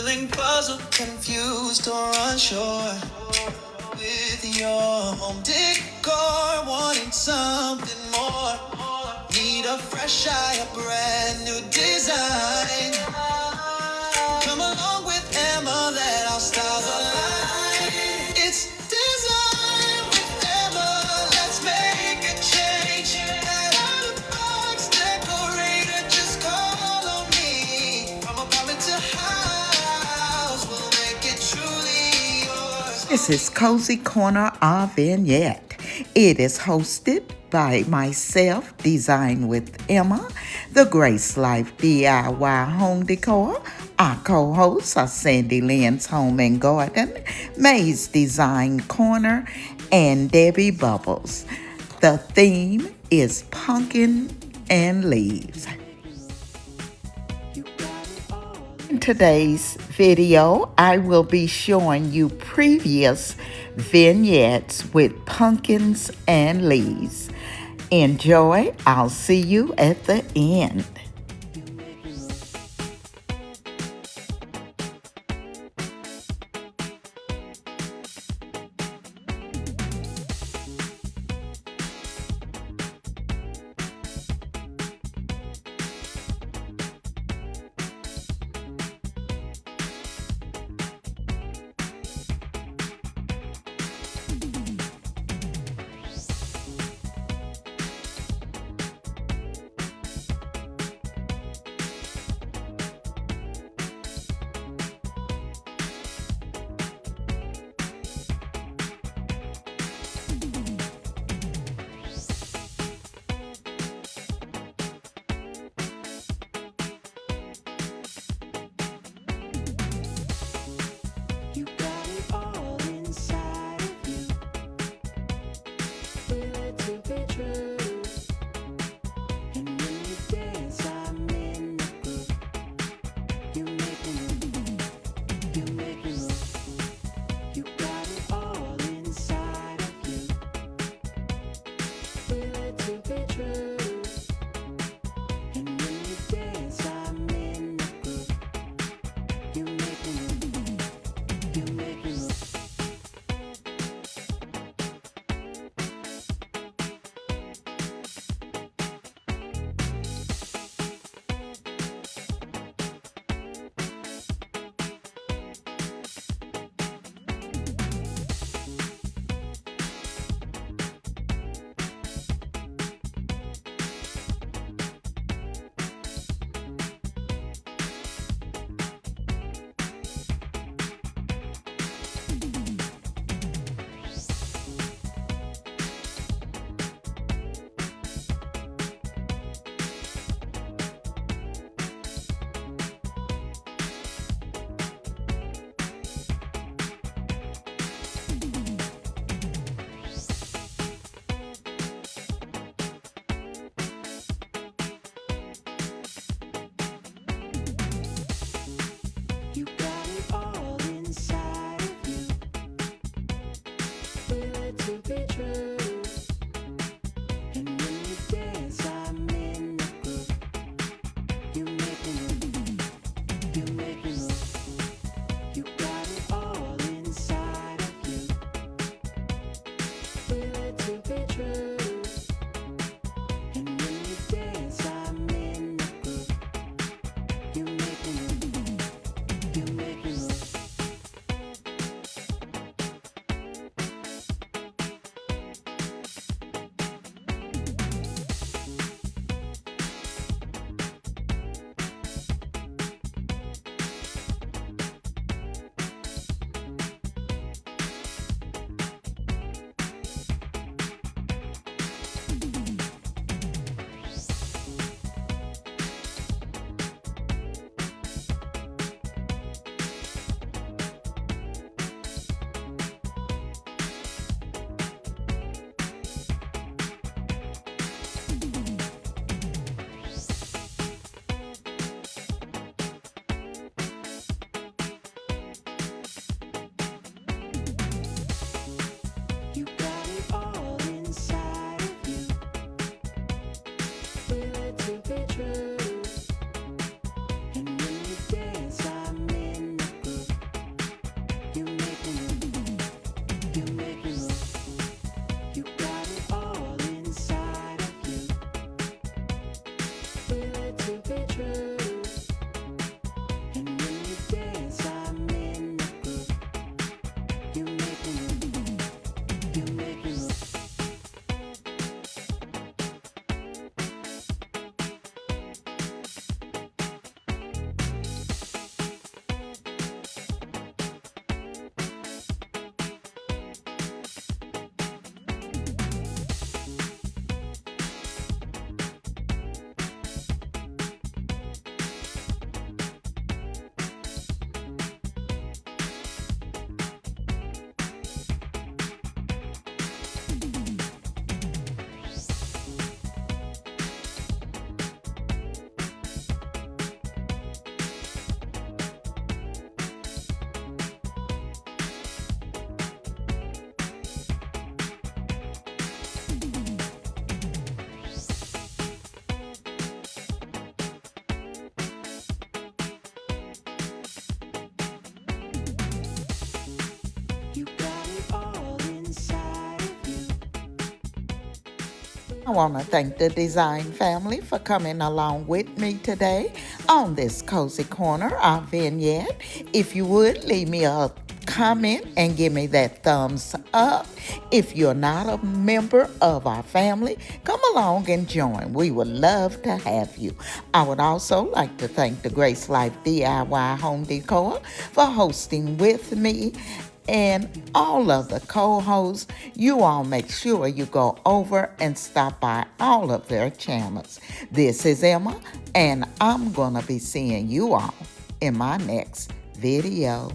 Feeling puzzled, confused, or unsure with your home decor, wanting something more. Need a fresh eye, a brand new design. Come along with Emma, let our styles align. It's design with Emma, let's make a change. Out of the box decorator, just call on me. From apartment to house, we'll make it truly yours. This is Cozy Corner of Vignette. It is hosted by myself, Design with Emma, the Grace Life DIY Home Decor. Our co-hosts are Sandy Lynn's Home and Garden, May's Design Corner, and Debbie Bubbles. The theme is pumpkin and leaves. In today's video, I will be showing you previous vignettes with pumpkins and leaves. Enjoy. I'll see you at the end. I want to thank the design family for coming along with me today on this cozy corner of Vignette. If you would, leave me a comment and give me that thumbs up. If you're not a member of our family, come along and join. We would love to have you. I would also like to thank the Grace Life DIY Home Decor for hosting with me, and all of the co-hosts. You all make sure you go over and stop by all of their channels. This is Emma, and I'm going to be seeing you all in my next video.